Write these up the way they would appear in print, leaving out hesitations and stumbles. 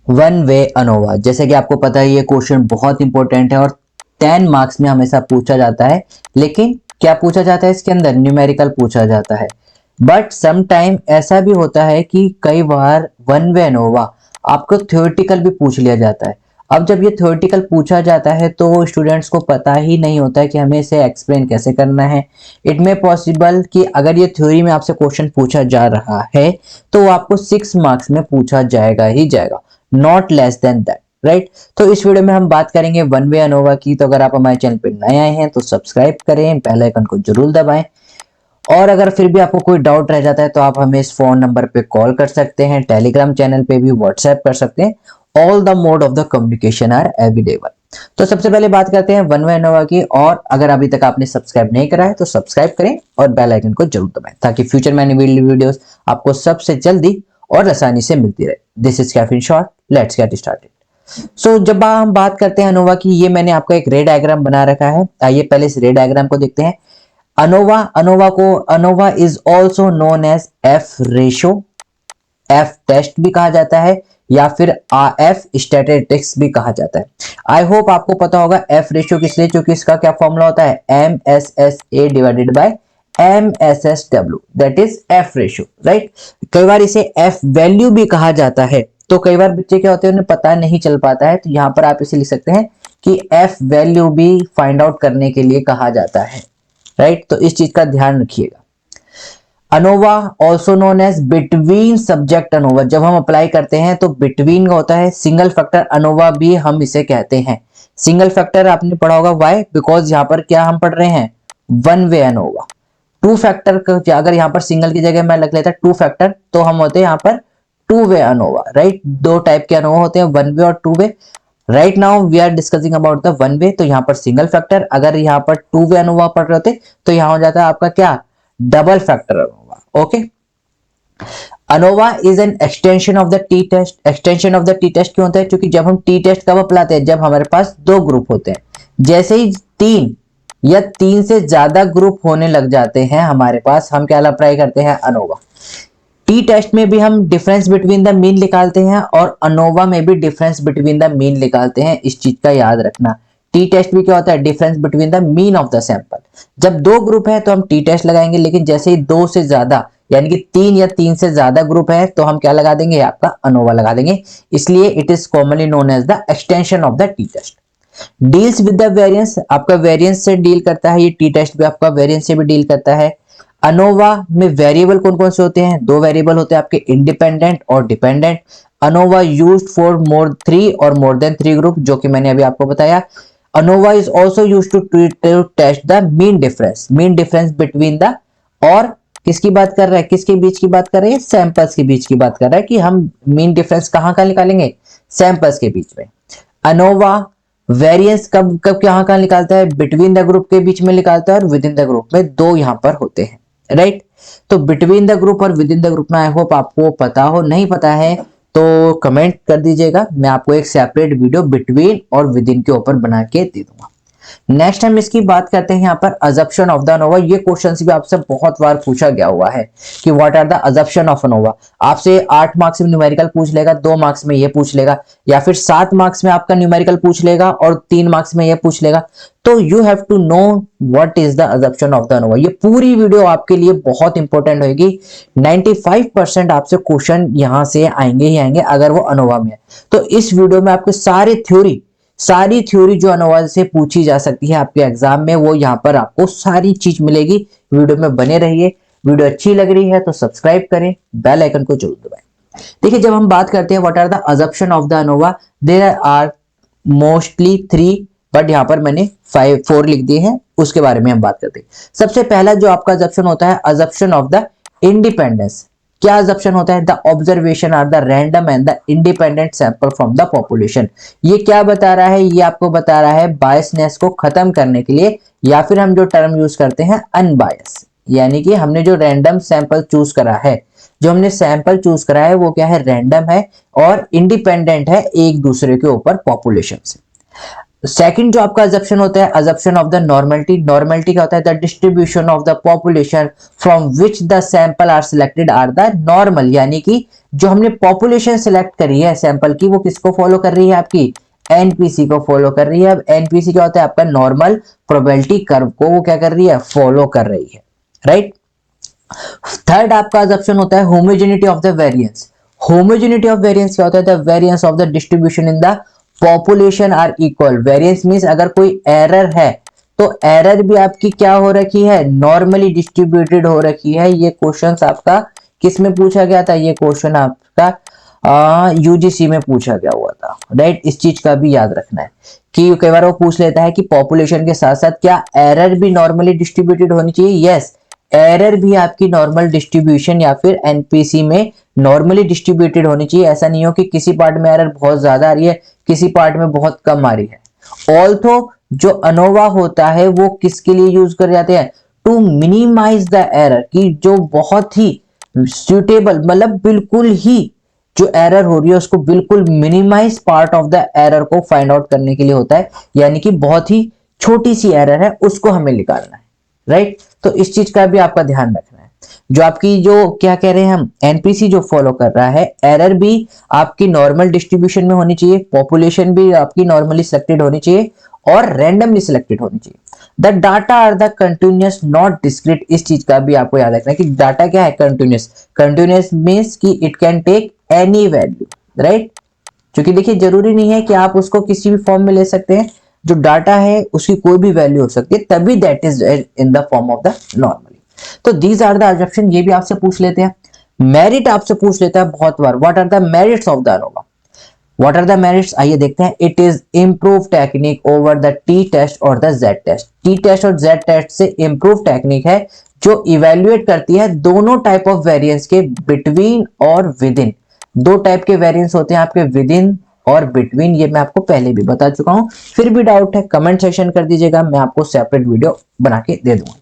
One way ANOVA, जैसे कि आपको पता है ये क्वेश्चन बहुत इंपॉर्टेंट है और 10 मार्क्स में हमेशा पूछा जाता है। लेकिन क्या पूछा जाता है इसके अंदर? न्यूमेरिकल पूछा जाता है। बट सम टाइम ऐसा भी होता है कि कई बार वन वे अनोवा आपको थ्योरेटिकल भी पूछ लिया जाता है। अब जब ये थ्योरेटिकल पूछा जाता है तो स्टूडेंट्स को पता ही नहीं होता है कि हमें इसे एक्सप्लेन कैसे करना है। इट मे पॉसिबल कि अगर ये थ्योरी में आपसे क्वेश्चन पूछा जा रहा है तो वो आपको 6 मार्क्स में पूछा जाएगा ही जाएगा, not less than that, right. तो इस वीडियो में हम बात करेंगे वन वे अनोवा की। तो अगर आप हमारे चैनल पे नए आए हैं तो सब्सक्राइब करें, बेल आइकन को जरूर दबाएं। और अगर फिर भी आपको कोई डाउट रह जाता है तो आप हमें इस फोन नंबर पे कॉल कर सकते हैं, टेलीग्राम चैनल पे भी व्हाट्सएप कर सकते हैं। All the mode of the communication are available. तो सबसे पहले बात करते हैं वन वे अनोवा की। और अगर अभी तक आपने सब्सक्राइब नहीं करा है तो सब्सक्राइब करें और बेल आइकन को जरूर दबाएं ताकि फ्यूचर में आने वाली वीडियोस आपको सबसे जल्दी और आसानी से मिलती रहे। This is caffeine short, let's get started. So जब हम बात करते हैं अनोवा की, ये मैंने आपका एक रे डायग्राम बना रखा है। आइए पहले इस रे डायग्राम को देखते हैं। ANOVA is also known as F ratio, F test भी कहा जाता है या फिर एफ स्टैटिस्टिक्स भी कहा जाता है। आई होप आपको पता होगा एफ रेशियो किस लिए, क्योंकि इसका क्या फॉर्मूला होता है, M S S A divided by M S S W, that is F ratio, right. कई बार इसे एफ वैल्यू भी कहा जाता है। तो कई बार बच्चे क्या होते हैं उन्हें पता नहीं चल पाता है, तो यहां पर आप इसे लिख सकते हैं कि एफ वैल्यू भी फाइंड आउट करने के लिए कहा जाता है, राइट। तो इस चीज का ध्यान रखिएगा। ANOVA also known as between subject ANOVA, जब हम अप्लाई करते हैं तो बिटवीन का होता है। सिंगल फैक्टर अनोवा भी हम इसे कहते हैं। सिंगल फैक्टर आपने पढ़ा होगा, व्हाई? बिकॉज यहां पर क्या हम पढ़ रहे हैं, वन वे अनोवा। टू फैक्टर का अगर यहां पर सिंगल की जगह मैं लग लेता टू फैक्टर तो हम होते हैं यहां पर टू वे अनोवा, राइट। दो टाइप के अनोवा होते हैं, वन वे और two way. Right now we are discussing about the one way. तो यहाँ पर सिंगल फैक्टर, अगर यहाँ पर टू वे अनोवा पढ़ रहे होते तो यहाँ हो जाता है आपका क्या, double factor ANOVA. Okay, ANOVA is an extension of the T test. Extension of the T test क्यों होता है? क्योंकि जब हम टी टेस्ट कब अप्लाते हैं, जब हमारे पास दो ग्रुप होते हैं। जैसे ही तीन या तीन से ज्यादा ग्रुप होने लग जाते हैं हमारे पास, हम क्या अप्लाई करते हैं, अनोवा। टी टेस्ट में भी हम डिफरेंस बिटवीन द मीन निकालते हैं और अनोवा में भी डिफरेंस बिटवीन द मीन निकालते हैं। इस चीज का याद रखना। टी टेस्ट भी क्या होता है, difference between the mean of the sample. जब दो ग्रुप है तो हम टी टेस्ट लगाएंगे, लेकिन जैसे ही दो से ज्यादा यानी कि तीन या तीन से ज्यादा ग्रुप है तो हम क्या लगा देंगे, आपका अनोवा लगा देंगे। इसलिए it is commonly known as the extension of the T test. Deals with the variance, आपका वेरिएंस से डील करता है ये टी टेस्ट भी, आपका वेरिएंस से भी डील करता है। अनोवा में वेरिएबल कौन कौन से होते हैं, दो वेरिएबल होते हैं आपके, इंडिपेंडेंट और dependent. ANOVA used for more three और मोर देन थ्री ग्रुप, जो कि मैंने अभी आपको बताया। ANOVA is also used to test the mean difference between the, और किसकी बात कर रहा है, किसके बीच की बात कर रहे हैं, सैंपल्स के बीच की बात कर रहा है कि हम मीन डिफरेंस कहां का निकालेंगे, सैंपल्स के बीच में। अनोवा वेरिएंस कब कब कहां निकालता है, बिटवीन द ग्रुप के बीच में निकालता है और विद इन द ग्रुप में, दो यहां पर होते हैं, राइट। तो बिटवीन द ग्रुप और विद इन द ग्रुप में आई होप आपको पता हो। नहीं पता है तो कमेंट कर दीजिएगा, मैं आपको एक सेपरेट वीडियो बिटवीन और विद इन के ऊपर बना के दे दूंगा। नेक्स्ट हम इसकी बात करते हैं यहाँ पर अजप्शन ऑफ द अनोवा। ये क्वेश्चन भी आपसे बहुत बार पूछा गया हुआ है कि what are the assumption of ANOVA. आपसे 8 मार्क्स में न्यूमेरिकल पूछ लेगा, 2 मार्क्स में ये पूछ लेगा, या फिर 7 मार्क्स में आपका न्यूमेरिकल पूछ लेगा और 3 मार्क्स में ये पूछ लेगा। तो you have to know what is the assumption of the ANOVA. ये पूरी वीडियो आपके लिए बहुत इंपॉर्टेंट होगी। 95% आपसे क्वेश्चन यहां से आएंगे ही आएंगे अगर वो अनोवा में है। तो इस वीडियो में आपके सारी थ्योरी जो अनोवा से पूछी जा सकती है आपके एग्जाम में, वो यहाँ पर आपको सारी चीज मिलेगी। वीडियो में बने रहिए। वीडियो अच्छी लग रही है तो सब्सक्राइब करें, बेल आइकन को जरूर दबाएं। देखिए, जब हम बात करते हैं what are the assumption of the ANOVA, there are mostly 3, but यहाँ पर मैंने 4 लिख दिए हैं, उसके बारे में हम बात करते हैं। सबसे पहला जो आपका अजप्शन होता है, अजप्शन ऑफ द इंडिपेंडेंस। क्या अजप्शन होता है, the observation are the random and the independent sample from the population. ये क्या बता रहा है, ये आपको बता रहा है बायसनेस को खत्म करने के लिए, या फिर हम जो टर्म यूज करते हैं अनबायस, यानी कि हमने जो रैंडम सैंपल चूज करा है, जो हमने सैंपल चूज करा है वो क्या है, रैंडम है और इंडिपेंडेंट है एक दूसरे के ऊपर पॉपुलेशन से। सेकंड जो आपका अजप्शन होता है, assumption of the normality. Normality क्या होता है, the distribution of the population from which the sample are selected are the normal, यानी कि जो हमने पॉपुलेशन सिलेक्ट करी है सैंपल की, वो किसको फॉलो कर रही है, आपकी एनपीसी को फॉलो कर रही है। अब एनपीसी क्या होता है, आपका नॉर्मल प्रोबेबिलिटी कर्व को वो क्या कर रही है, फॉलो कर रही है, राइट। थर्ड आपका ऑप्शन होता है homogeneity of the variance. Homogeneity of variance क्या होता है, the variance of the distribution in the population are equal. Variance means अगर कोई एरर है तो एरर भी आपकी क्या हो रखी है, नॉर्मली डिस्ट्रीब्यूटेड हो रखी है। ये क्वेश्चन आपका किस में पूछा गया था, ये क्वेश्चन आपका यूजीसी में पूछा गया हुआ था, राइट। इस चीज का भी याद रखना है कि कई बार वो पूछ लेता है कि पॉपुलेशन के साथ साथ क्या एरर भी नॉर्मली डिस्ट्रीब्यूटेड होनी चाहिए। यस, एरर भी आपकी नॉर्मल डिस्ट्रीब्यूशन या फिर एनपीसी में नॉर्मली डिस्ट्रीब्यूटेड होनी चाहिए। ऐसा नहीं हो कि किसी पार्ट में एरर बहुत ज्यादा आ रही है, किसी पार्ट में बहुत कम आ रही है। ऑल्थो जो अनोवा होता है वो किसके लिए यूज कर जाते हैं, टू मिनिमाइज द एरर, की जो बहुत ही सुटेबल, मतलब बिल्कुल ही जो एरर हो रही है उसको बिल्कुल minimise part of the error को फाइंड आउट करने के लिए होता है। यानी कि बहुत ही छोटी सी एरर है उसको हमें निकालना है, राइट। तो इस चीज का भी आपका ध्यान रखना है। जो आपकी जो क्या कह रहे हैं हम, एनपीसी जो फॉलो कर रहा है, एरर भी आपकी नॉर्मल डिस्ट्रीब्यूशन में होनी चाहिए, पॉपुलेशन भी आपकी नॉर्मली सिलेक्टेड होनी चाहिए और रैंडमली सिलेक्टेड होनी चाहिए। The data are the continuous not discrete. इस चीज का भी आपको याद रखना है कि डाटा क्या है, कंटिन्यूअस। कंटिन्यूअस मींस कि it can take any value, right. क्योंकि देखिए जरूरी नहीं है कि आप उसको किसी भी फॉर्म में ले सकते हैं, जो डाटा है उसकी कोई भी वैल्यू हो सकती है, तभी that is in the form of the normally. तो दीज आर द ऑप्शन, ये भी आपसे पूछ लेते हैं। मेरिट आपसे पूछ लेता है बहुत बार, what are the merits of the ANOVA. What are the merits, आइए देखते हैं। It is improve technique over the T test और the Z test. T test और जेड टेस्ट से इंप्रूव टेक्निक है जो इवेल्युएट करती है दोनों टाइप ऑफ वेरिएंस के बिटवीन और विद इन। दो टाइप के वेरिएंस होते हैं आपके, विद इन और बिटवीन। ये मैं आपको पहले भी बता चुका हूं, फिर भी डाउट है कमेंट सेक्शन कर दीजिएगा, मैं आपको सेपरेट वीडियो बना के दे दूंगा।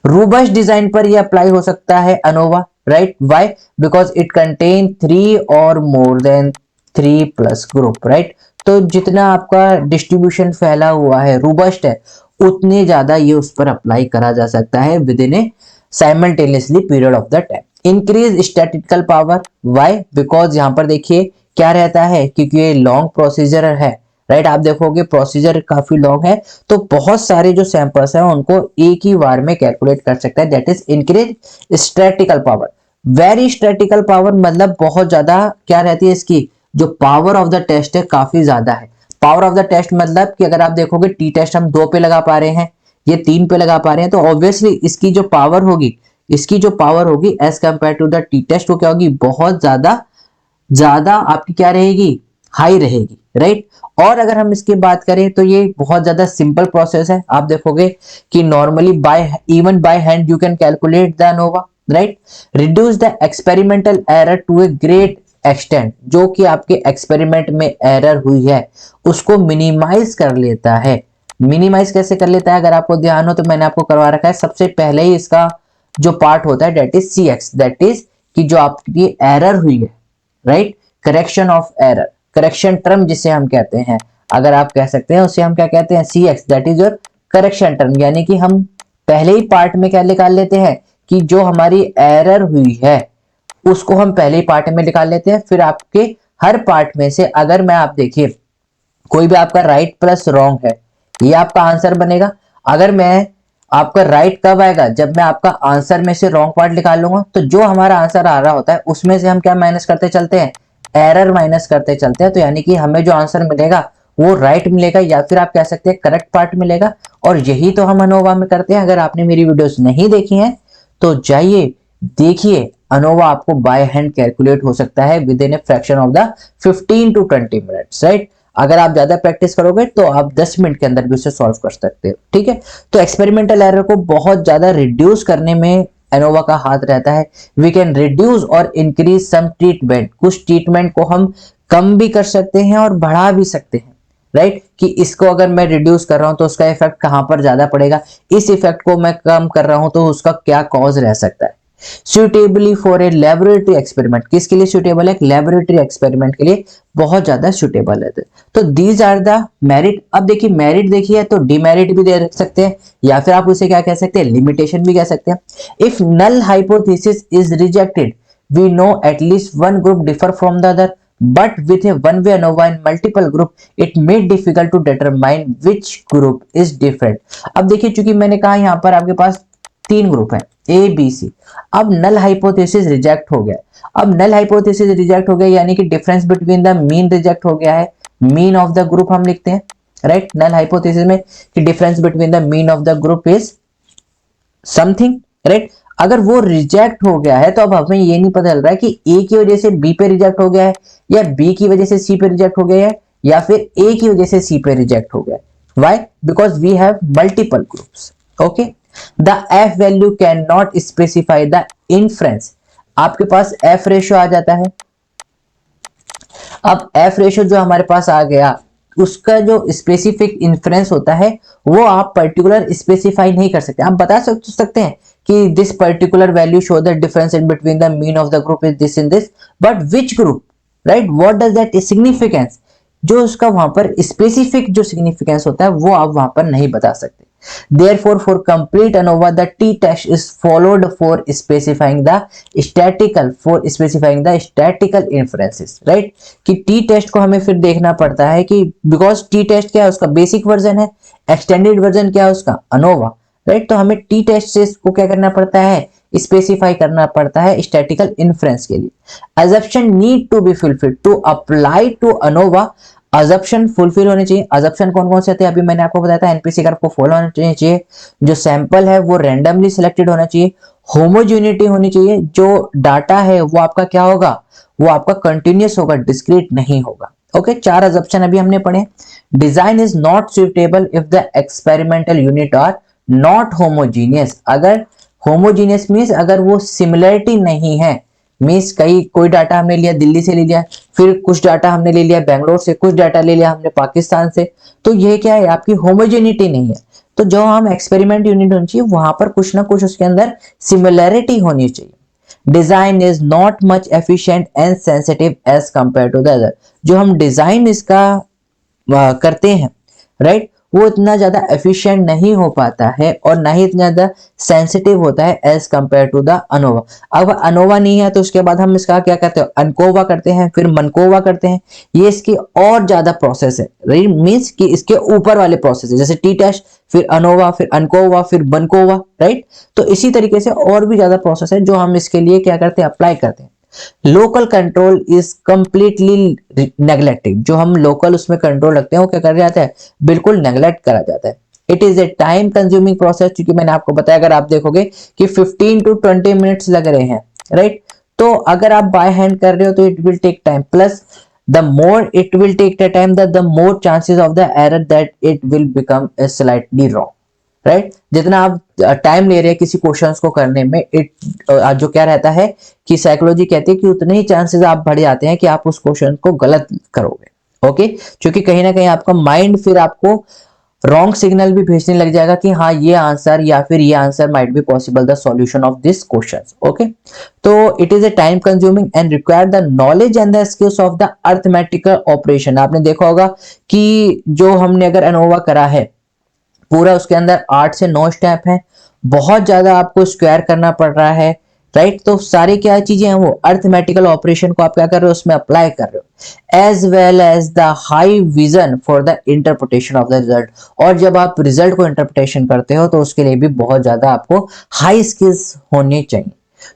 रोबस्ट डिजाइन पर ये अप्लाई हो सकता है ANOVA, right. Why, because it contain 3 और more than 3 plus group, right. तो जितना आपका डिस्ट्रीब्यूशन फैला हुआ है, रोबस्ट है, उतने ज्यादा ये उस पर अप्लाई करा जा सकता है with in A simultaneously period of the time. Increase statistical power, why, because यहां पर देखिए क्या रहता है, क्योंकि ये लॉन्ग प्रोसीजर है, राइट। आप देखोगे प्रोसीजर काफी लॉन्ग है, तो बहुत सारे जो सैंपल्स हैं उनको एक ही बार में कैलकुलेट कर सकता है, that is increase statistical power. Very statistical power मतलब बहुत ज्यादा क्या रहती है, इसकी जो पावर ऑफ द टेस्ट है काफी ज्यादा है। पावर ऑफ द टेस्ट मतलब कि अगर आप देखोगे टी टेस्ट हम 2 पे लगा पा रहे हैं, ये 3 पे लगा पा रहे हैं, तो ऑब्वियसली इसकी जो पावर होगी, as compare to the T test, वो क्या होगी, बहुत ज्यादा ज्यादा आपकी क्या रहेगी, हाई रहेगी, राइट। और अगर हम इसकी बात करें तो ये बहुत ज्यादा सिंपल प्रोसेस है। आप देखोगे कि normally even by hand you can calculate the ANOVA, right. Reduce the experimental error to a great extent. जो कि आपके एक्सपेरिमेंट में एरर हुई है उसको मिनिमाइज कर लेता है। मिनिमाइज कैसे कर लेता है, अगर आपको ध्यान हो तो मैंने आपको करवा रखा है। सबसे पहले ही इसका जो पार्ट होता है that is CX, that is कि जो आपकी एरर हुई है, right, correction of error, correction term जिसे हम कहते हैं, अगर आप कह सकते हैं उसे हम क्या कहते हैं, CX, that is your correction term. यानी कि हम पहले ही पार्ट में क्या निकाल लेते हैं कि जो हमारी एरर हुई है उसको हम पहले ही पार्ट में निकाल लेते हैं। फिर आपके हर पार्ट में से अगर मैं आप देखिए कोई भी आपका राइट प्लस रॉन्ग है, ये आपका आंसर बनेगा। अगर मैं आपका राइट कब आएगा, जब मैं आपका आंसर में से रॉन्ग पार्ट निकाल लूंगा। तो जो हमारा आंसर आ रहा होता है उसमें से हम क्या माइनस करते चलते हैं, एरर माइनस करते चलते हैं। तो यानी कि हमें जो आंसर मिलेगा वो राइट मिलेगा, या फिर आप कह सकते हैं करेक्ट पार्ट मिलेगा। और यही तो हम अनोवा में करते हैं। अगर आपने मेरी वीडियोस नहीं देखी हैं तो जाइए देखिए, अनोवा आपको बाय हैंड कैलकुलेट हो सकता है with in a fraction of the 15 to 20 minutes, right. अगर आप ज्यादा प्रैक्टिस करोगे तो आप 10 मिनट के अंदर भी उसे सॉल्व कर सकते हो, ठीक है। तो एक्सपेरिमेंटल एरर को बहुत ज्यादा रिड्यूस करने में एनोवा का हाथ रहता है। वी कैन रिड्यूस और इंक्रीज सम ट्रीटमेंट, कुछ ट्रीटमेंट को हम कम भी कर सकते हैं और बढ़ा भी सकते हैं, राइट। कि इसको अगर मैं रिड्यूस कर रहा हूं तो उसका इफेक्ट कहां पर ज्यादा पड़ेगा, इस इफेक्ट को मैं कम कर रहा हूं तो उसका क्या कॉज रह सकता है। Suitably for a laboratory experiment, किसके लिए सुटेबल है, लेबोरेटरी एक्सपेरिमेंट के लिए बहुत ज्यादा सुटेबल है। तो दीज आर द मेरिट। अब देखिए मेरिट देखिए तो डिमेरिट भी दे सकते हैं, या फिर आप उसे क्या कह सकते हैं, लिमिटेशन भी कह सकते हैं। If null hypothesis is rejected, we know at least one group differ from the other, but with a one way ANOVA in multiple group it may difficult to determine which group is different। अब देखिए चूंकि मैंने कहा यहाँ पर आपके पास 3 group है A B C, अब नल हाइपोथेसिस रिजेक्ट हो गया। अब नल हाइपोथेसिस रिजेक्ट हो गया यानी कि difference between the mean reject हो गया है, मीन ऑफ द ग्रुप हम लिखते हैं राइट नल हाइपोथेसिस में कि difference between the mean of the group is something right. अगर वो रिजेक्ट हो गया है तो अब हमें ये नहीं पता चल रहा है कि ए की वजह से बी पे रिजेक्ट हो गया है या बी की वजह से सी पे रिजेक्ट हो गया है या फिर ए की वजह से सी पे रिजेक्ट हो गया है। Why? Because we have multiple groups. Okay, the F value cannot specify the inference. आपके पास एफ रेशियो आ जाता है। अब एफ रेशियो जो हमारे पास आ गया उसका जो स्पेसिफिक इन्फ्रेंस होता है वो आप पर्टिकुलर स्पेसिफाई नहीं कर सकते। आप बता सकते हैं कि this particular value show the difference in between the mean of the group is this in this, but which group right, what does that significance, जो उसका वहां पर स्पेसिफिक जो सिग्निफिकेंस होता है वो आप वहां पर नहीं बता सकते। Therefore, for complete ANOVA, the t-test is followed for specifying the statistical inferences, right? कि t-test को हमें फिर देखना पड़ता है कि because t-test क्या है उसका बेसिक वर्जन है, एक्सटेंडेड वर्जन क्या है उसका ANOVA, राइट? तो हमें t-test से इसको क्या करना पड़ता है, स्पेसिफाई करना पड़ता है स्टैटिकल इन्फ्रेंस के लिए। assumption need to be fulfilled to apply to ANOVA। Assumption fulfil होने चाहिए। अजप्शन कौन कौन से होते हैं अभी मैंने आपको बताया था, एनपीसी का आपको फॉलो होना चाहिए, जो सैंपल है वो रैंडमली सिलेक्टेड होना चाहिए, होमोजेनिटी होनी चाहिए, जो डाटा है वो आपका क्या होगा, वो आपका कंटिन्यूअस होगा, डिस्क्रीट नहीं होगा। ओके, 4 अजप्शन अभी हमने पढ़े। Design is not suitable if the experimental unit are not homogeneous. अगर होमोजीनियस मीन्स अगर वो सिमिलरिटी नहीं है, मीन्स कोई डाटा हमने लिया दिल्ली से ले लिया, फिर कुछ डाटा हमने ले लिया बेंगलोर से, कुछ डाटा ले लिया हमने पाकिस्तान से, तो ये क्या है आपकी होमोजेनिटी नहीं है। तो जो हम एक्सपेरिमेंट यूनिट होनी चाहिए वहां पर कुछ ना कुछ उसके अंदर सिमिलैरिटी होनी चाहिए। Design is not much efficient and sensitive as compare to the other. जो हम डिजाइन इसका करते हैं राइट, वो इतना ज्यादा एफिशिएंट नहीं हो पाता है और ना ही इतना ज्यादा सेंसिटिव होता है as compare to the ANOVA. अब अनोवा नहीं है तो उसके बाद हम इसका क्या करते हैं, अनकोवा करते हैं, फिर मनकोवा करते हैं। ये इसकी और ज्यादा प्रोसेस है, राइट, मींस कि इसके ऊपर वाले प्रोसेस है, जैसे टी टेस्ट, फिर अनोवा, फिर अनकोवा, फिर मनकोवा, राइट। तो इसी तरीके से और भी ज्यादा प्रोसेस है जो हम इसके लिए क्या करते हैं, अप्लाई करते हैं। Local control is completely neglected. जो हम लोकल उसमें कंट्रोल रखते हैं वो क्या कर जाता है, बिल्कुल नेग्लेक्ट करा जाता है। It is a time consuming process, क्योंकि मैंने आपको बताया अगर आप देखोगे कि 15 to 20 मिनट्स लग रहे हैं, राइट। तो अगर आप बाय हैंड कर रहे हो तो it will take time, plus the more it will take the time, the more chances of the error that it will become slightly wrong, right. जितना आप टाइम ले रहे हैं किसी क्वेश्चंस को करने में, जो क्या रहता है कि साइकोलॉजी कहती है कि उतने ही चांसेस आप बढ़ जाते हैं कि आप उस क्वेश्चन को गलत करोगे। ओके, क्योंकि कहीं ना कहीं आपका माइंड फिर आपको रॉन्ग सिग्नल भी भेजने लग जाएगा कि हाँ ये आंसर या फिर ये answer might be possible the solution of this question. Okay, तो it is a time consuming and require the knowledge and the skills of the arithmetical operation. आपने देखा होगा कि जो हमने अगर अनोवा करा है पूरा, उसके अंदर 8 से 9 स्टेप हैं, बहुत ज्यादा आपको स्क्वायर करना पड़ रहा है, राइट। तो सारी क्या चीजें हैं, वो अर्थमेटिकल ऑपरेशन को आप क्या कर रहे हो, उसमें अप्लाई कर रहे हो, as well as the high vision for the interpretation of the result. और जब आप रिजल्ट को इंटरप्रिटेशन करते हो तो उसके लिए भी बहुत ज्यादा आपको हाई स्किल्स होने चाहिए।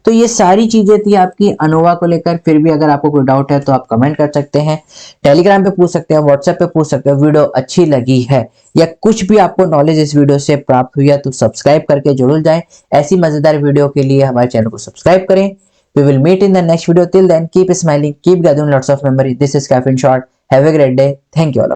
तो ये सारी चीजें थी आपकी अनोवा को लेकर। फिर भी अगर आपको कोई डाउट है तो आप कमेंट कर सकते हैं, टेलीग्राम पे पूछ सकते हैं, व्हाट्सएप पे पूछ सकते हैं। वीडियो अच्छी लगी है या कुछ भी आपको नॉलेज इस वीडियो से प्राप्त हुई है तो सब्सक्राइब करके जरूर जाएं। ऐसी मजेदार वीडियो के लिए हमारे चैनल को सब्सक्राइब करें। We will meet in the next video. Till then keep smiling, keep gathering lots of memory. This is caffeine shot. Have a great day. Thank you all.